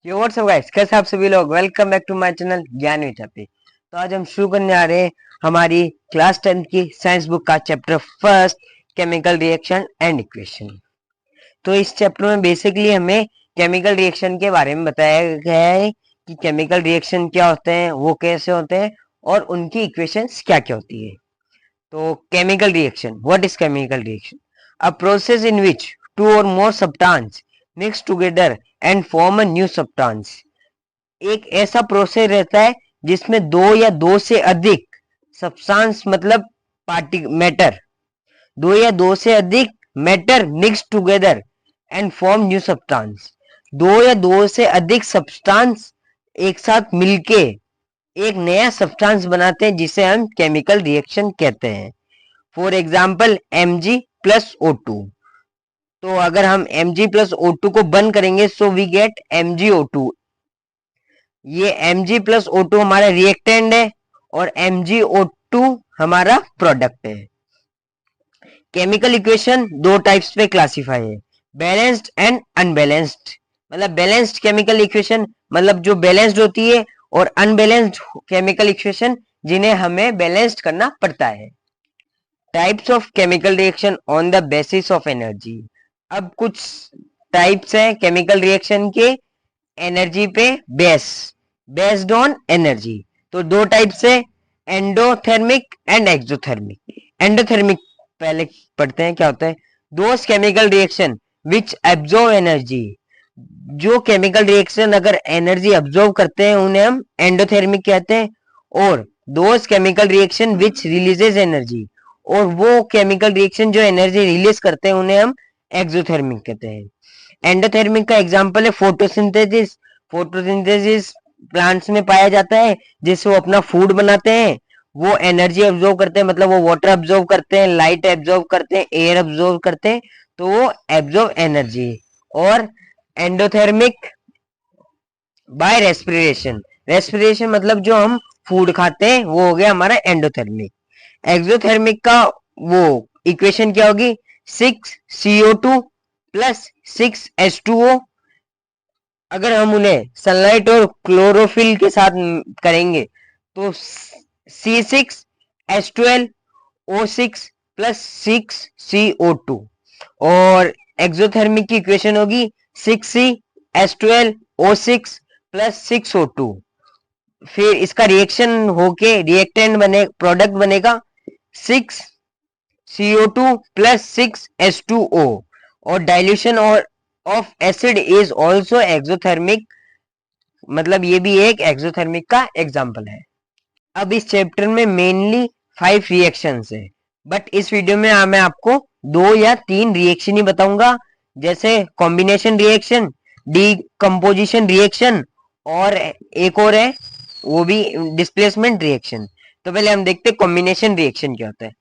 यो WhatsApp guys, कैसे आप सभी लोग। Welcome back to my channel Gyan Vichar पे। तो आज हम शुरू करने आ रहे हैं हमारी क्लास 10 की साइंस बुक का chapter first, chemical reaction and equation. तो इस चैप्टर में बेसिकली हमें केमिकल रिएक्शन के बारे में बताया गया है कि केमिकल रिएक्शन क्या होते हैं, वो कैसे होते हैं और उनकी इक्वेशंस क्या क्या होती है। तो chemical reaction, what is chemical reaction? A process in which two or more substance mix together and form a new substance. एक ऐसा प्रोसेस रहता है जिसमें दो या दो से अधिक सब्सटेंस मतलब पार्टी मैटर, दो या दो से अधिक matter mix together and form new substance. दो या दो से अधिक सब्सटेंस एक साथ मिलके एक नया सब्सटेंस बनाते हैं जिसे हम केमिकल रिएक्शन कहते हैं। For example Mg plus O2। तो अगर हम Mg प्लस O2 को बंद करेंगे सो वी गेट MgO2। ये Mg प्लस O2 हमारा रिएक्टेंट है और MgO2 हमारा प्रोडक्ट है। केमिकल इक्वेशन दो टाइप्स पे क्लासिफाई है, बैलेंस्ड एंड अनबैलेंस्ड। मतलब बैलेंस्ड केमिकल इक्वेशन मतलब जो बैलेंस्ड होती है, और अनबैलेंस्ड केमिकल इक्वेशन जिन्हें हमें बैलेंस्ड करना पड़ता है। Types of chemical reaction on the basis of energy. अब कुछ टाइप्स हैं केमिकल रिएक्शन के एनर्जी पे बेस्ड ऑन एनर्जी। तो दो टाइप्स है, एंडोथर्मिक एंड एक्सोथर्मिक। एंडोथर्मिक पहले पढ़ते हैं क्या होता है। Those chemical reaction which absorb energy. जो केमिकल रिएक्शन अगर एनर्जी अब्जॉर्ब करते हैं उन्हें हम एंडोथर्मिक कहते हैं। और those chemical reaction which releases energy, और वो केमिकल रिएक्शन जो एनर्जी रिलीज करते हैं उन्हें हम एक्सोथर्मिक कहते हैं। एंडोथर्मिक का एग्जांपल है फोटोसिंथेसिस। फोटोसिंथेसिस प्लांट्स में पाया जाता है जिससे वो अपना फूड बनाते हैं। वो एनर्जी अब्जॉर्व करते हैं, मतलब वो वाटर अब्जॉर्व करते हैं, लाइट अब्जॉर्व करते हैं, एयर अब्जॉर्व करते हैं, तो वो एब्जॉर्व एनर्जी। और एंडोथर्मिक बाय रेस्पिरेशन। रेस्पिरेशन मतलब जो हम फूड खाते हैं वो हो गया हमारा एंडोथर्मिक। एक्सोथर्मिक का वो इक्वेशन क्या होगी, 6CO2 प्लस 6H2O। अगर हम उन्हें सनलाइट और क्लोरोफिल के साथ करेंगे तो C6H12O6 प्लस 6CO2। और एक्सोथर्मिक की इक्वेशन होगी 6C H12O6 प्लस 6O2। फिर इसका रिएक्शन होके रिएक्टेंट बने प्रोडक्ट बनेगा 6CO2 प्लस 6H2O। और डाइल्यूशन और of acid is also exothermic, मतलब ये भी एक एक्सोथर्मिक का एग्जाम्पल है। अब इस चैप्टर में मेनली 5 रिएक्शंस है, बट इस वीडियो में मैं आपको 2 या 3 रिएक्शन ही बताऊंगा, जैसे कॉम्बिनेशन रिएक्शन, डीकंपोजिशन रिएक्शन, और एक और है वो भी डिस्प्लेसमेंट रिएक्शन। तो पहले हम देखते हैं कॉम्बिनेशन रिएक्शन क्या होता है।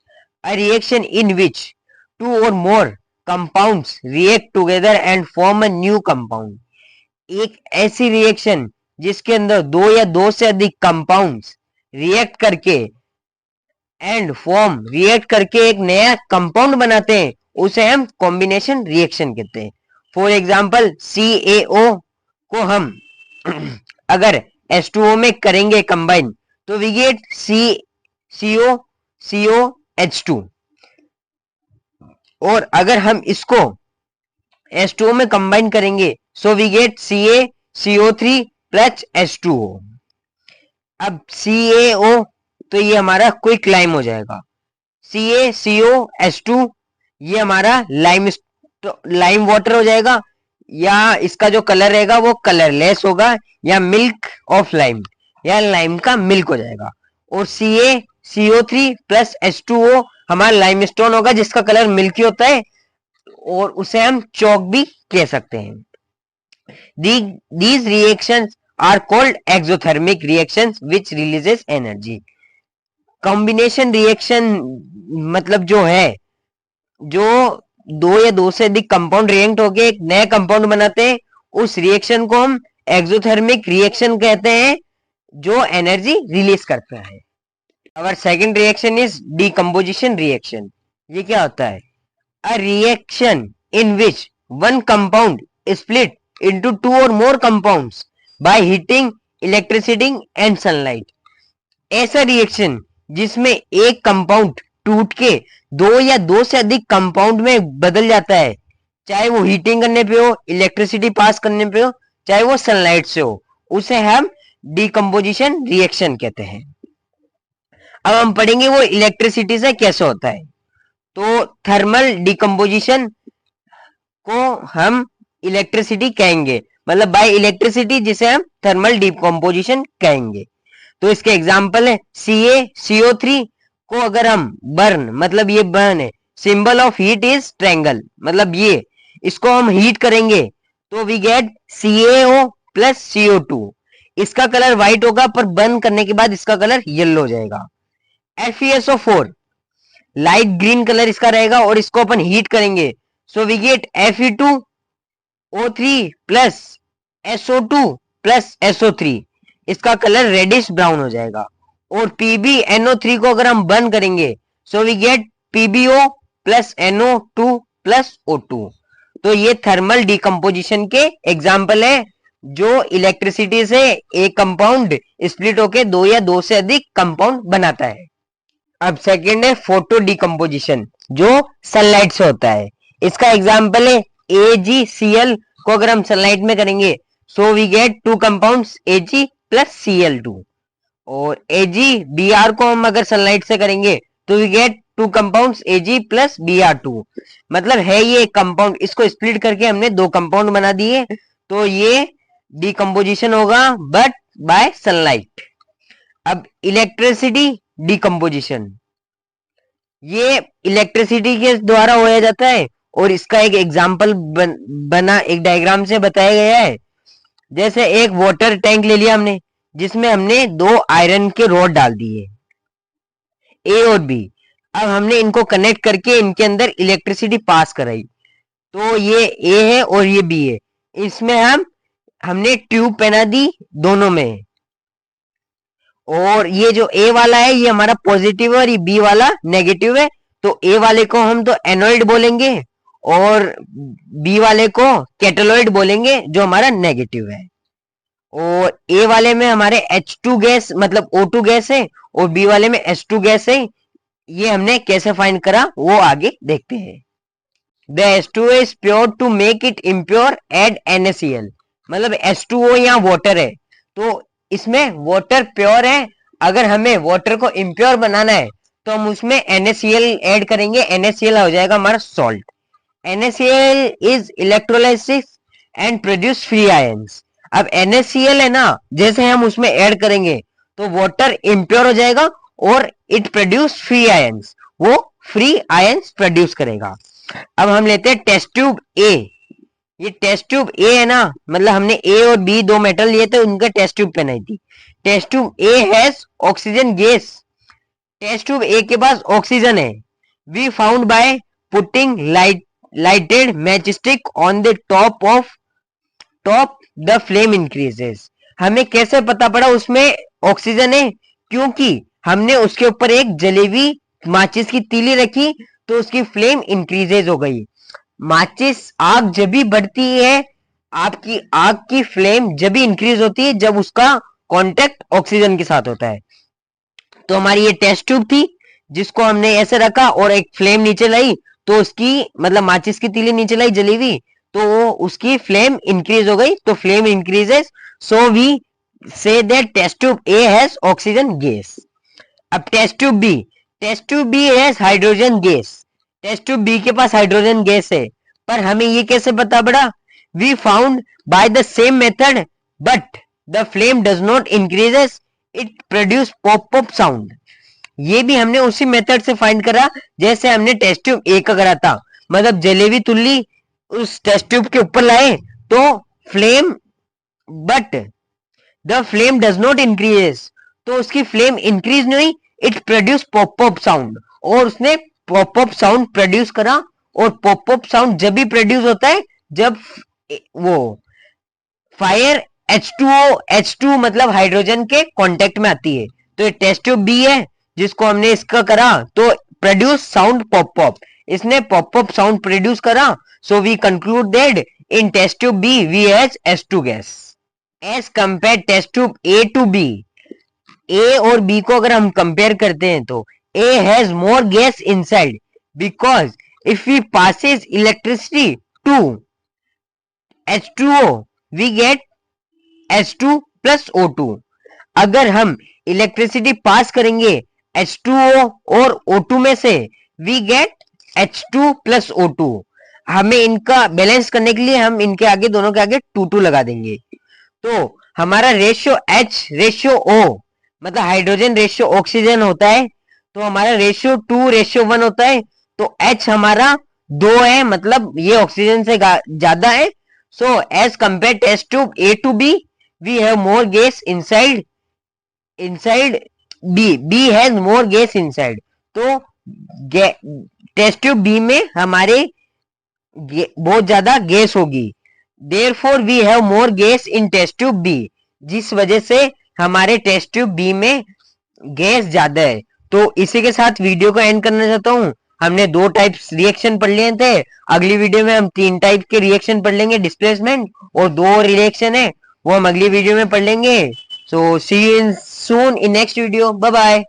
A reaction in which two or more compounds react together and form a new compound. एक ऐसी रिएक्शन जिसके अंदर दो या दो से अधिक कंपाउंड्स रिएक्ट करके रिएक्ट करके एक नया कंपाउंड बनाते हैं, उसे हम कॉम्बिनेशन रिएक्शन कहते हैं। फॉर एग्जाम्पल CaO को हम अगर H2O में करेंगे कंबाइन तो वी गेट COCOH2। और अगर हम इसको H2O में कंबाइन करेंगे so we gate CaCO3 plus H2O। अब CaO तो ये हमारा क्विक लाइम हो जाएगा, CaCOH2 ये हमारा लाइम वाटर हो जाएगा, या इसका जो कलर रहेगा वो कलरलेस होगा, या मिल्क ऑफ लाइम, या लाइम का मिल्क हो जाएगा। और CaCO3 प्लस H2O हमारा लाइमस्टोन होगा जिसका कलर मिल्की होता है, और उसे हम चौक भी कह सकते हैं। These reactions are called exothermic reactions which releases energy. Combination reaction मतलब जो है, जो दो या दो से अधिक कंपाउंड रिएक्ट होके एक नया कंपाउंड बनाते हैं, उस रिएक्शन को हम एक्सोथर्मिक रिएक्शन कहते हैं जो एनर्जी रिलीज करता है। अवर second reaction is decomposition reaction. ये क्या होता है, a reaction in which one compound split into two or more compounds by heating electricity and sunlight. ऐसा रिएक्शन जिसमें एक कंपाउंड टूट के दो या दो से अधिक कंपाउंड में बदल जाता है, चाहे वो हीटिंग करने पे हो, इलेक्ट्रिसिटी पास करने पे हो, चाहे वो सनलाइट से हो, उसे हम डिकम्पोजिशन रिएक्शन कहते हैं। अब हम पढ़ेंगे वो इलेक्ट्रिसिटी से कैसे होता है। तो थर्मल डिकम्पोजिशन को हम इलेक्ट्रिसिटी कहेंगे, मतलब बाय इलेक्ट्रिसिटी जिसे हम थर्मल डिकम्पोजिशन कहेंगे। तो इसके एग्जांपल है CaCO3 को अगर हम बर्न, मतलब ये बर्न है, symbol of heat is triangle, मतलब ये इसको हम हीट करेंगे तो we gate CaO plus CO2। इसका कलर व्हाइट होगा पर बर्न करने के बाद इसका कलर येलो हो जाएगा। FeSO4 लाइट ग्रीन कलर इसका रहेगा और इसको अपन हीट करेंगे, so we get Fe2O3 plus SO2 plus SO3, इसका कलर रेडिश ब्राउन हो जाएगा। और PbNO3 को अगर हम बर्न करेंगे, so we get PbO plus NO2 plus O2। तो ये थर्मल डिकम्पोजिशन के एग्जाम्पल है जो इलेक्ट्रिसिटी से एक कंपाउंड स्प्लिट होके दो या दो से अधिक कंपाउंड बनाता है। अब सेकेंड है फोटो डिकम्पोजिशन जो सनलाइट से होता है। इसका एग्जाम्पल है AgCl को अगर हम सनलाइट में करेंगे, so we get two compounds Ag plus Cl2। और AgBr को हम अगर सनलाइट से करेंगे तो we get two compounds Ag plus Br2। मतलब है ये कंपाउंड, इसको स्प्लिट करके हमने दो कंपाउंड बना दिए, तो ये डिकम्पोजिशन होगा बट बाय सनलाइट। अब इलेक्ट्रिसिटी डिकम्पोजिशन, ये इलेक्ट्रिसिटी के द्वारा होया जाता है और इसका एक एग्जाम्पल बना एक डायग्राम से बताया गया है। जैसे एक वाटर टैंक ले लिया हमने, जिसमें हमने दो आयरन के रॉड डाल दिए A और B। अब हमने इनको कनेक्ट करके इनके अंदर इलेक्ट्रिसिटी पास कराई, तो ये A है और ये B है। इसमें हमने ट्यूब पहना दी दोनों में, और ये जो A वाला है ये हमारा पॉजिटिव है और ये B वाला नेगेटिव है। तो A वाले को हम तो एनोइड बोलेंगे और B वाले को कैटोलॉइड बोलेंगे जो हमारा नेगेटिव है। और A वाले में हमारे H2 गैस मतलब O2 गैस है और B वाले में H2 गैस है। ये हमने कैसे फाइंड करा वो आगे देखते हैं। The H2O is pure to make it impure add NaCl, मतलब H2O यहाँ वाटर है तो इसमें वाटर प्योर है, अगर हमें वाटर को इम्प्योर बनाना है तो हम उसमें NaCl ऐड करेंगे, NaCl हो जाएगा हमारा salt. NaCl is electrolysis and produce free ions. अब NaCl है ना, जैसे हम उसमें ऐड करेंगे तो वाटर इम्प्योर हो जाएगा और इट प्रोड्यूस फ्री आयंस, वो फ्री आयंस प्रोड्यूस करेगा। अब हम लेते हैं टेस्ट ट्यूब A। ये टेस्ट ट्यूब A है ना, मतलब हमने A और B दो मेटल लिए थे, उनका टेस्ट ट्यूब पहनाई थी। Test tube A has oxygen gas, test tube A के पास ऑक्सीजन है। We found by putting lighted match stick on the top the flame increases. हमें कैसे पता पड़ा उसमें ऑक्सीजन है, क्योंकि हमने उसके ऊपर एक जली हुई माचिस की तीली रखी तो उसकी फ्लेम इंक्रीजेज हो गई। माचिस आग जब भी बढ़ती है, आपकी आग की फ्लेम जब भी इंक्रीज होती है जब उसका कांटेक्ट ऑक्सीजन के साथ होता है। तो हमारी ये टेस्ट ट्यूब थी जिसको हमने ऐसे रखा और एक फ्लेम नीचे लाई, तो उसकी मतलब माचिस की तीली नीचे लाई जली हुई, तो उसकी फ्लेम इंक्रीज हो गई, तो flame increases, so we say that test tube A has oxygen gas. अब test tube B has hydrogen gas. Test tube B के पास हाइड्रोजन गैस है, पर हमें ये कैसे पता पड़ा? We found by the same method but the flame does not increases, it produce pop up sound. ये भी हमने उसी मेथड से फाइंड करा जैसे हमने टेस्ट ट्यूब A का करा था, मतलब जलेबी तुल्ली उस टेस्ट ट्यूब के ऊपर लाए तो flame, but the flame does not increases, तो उसकी फ्लेम इंक्रीज नहीं, it produce pop up sound, और उसने पॉप अप साउंड प्रोड्यूस करा। और पॉप अप साउंड जब भी प्रोड्यूस होता है जब वो फायर H2O मतलब हाइड्रोजन के कांटेक्ट में आती है। तो ये टेस्ट ट्यूब B है जिसको हमने इसका करा तो प्रोड्यूस साउंड पॉप अप, इसने पॉप अप साउंड प्रोड्यूस करा, so we conclude that in test tube B we has H2 gas. As compare test tube A to B, A और B को अगर हम कंपेयर करते हैं तो A has more gas inside because if we passes electricity to H2O we get H2 plus O2। अगर हम electricity pass करेंगे H2O और O2 में से we get H2 plus O2। हमें इनका बैलेंस करने के लिए हम इनके आगे दोनों के आगे 2 लगा देंगे, तो हमारा रेशियो H रेशियो O मतलब हाइड्रोजन रेशियो ऑक्सीजन होता है, तो हमारा रेशियो 2:1 होता है, तो H हमारा 2 है, मतलब ये ऑक्सीजन से ज्यादा है। So as compared test tube A to B, we have more gas inside B. B has more gas inside. तो टेस्ट ट्यूब बी में हमारे बहुत ज्यादा गैस होगी, therefore we have more gas in test tube B, जिस वजह से हमारे टेस्ट ट्यूब बी में गैस ज्यादा है। तो इसी के साथ वीडियो को एंड करना चाहता हूँ। हमने 2 टाइप्स रिएक्शन पढ़ लिए थे, अगली वीडियो में हम 3 टाइप के रिएक्शन पढ़ लेंगे, डिस्प्लेसमेंट और 2 रिएक्शन है वो हम अगली वीडियो में पढ़ लेंगे। So see you in soon in next video, bye bye.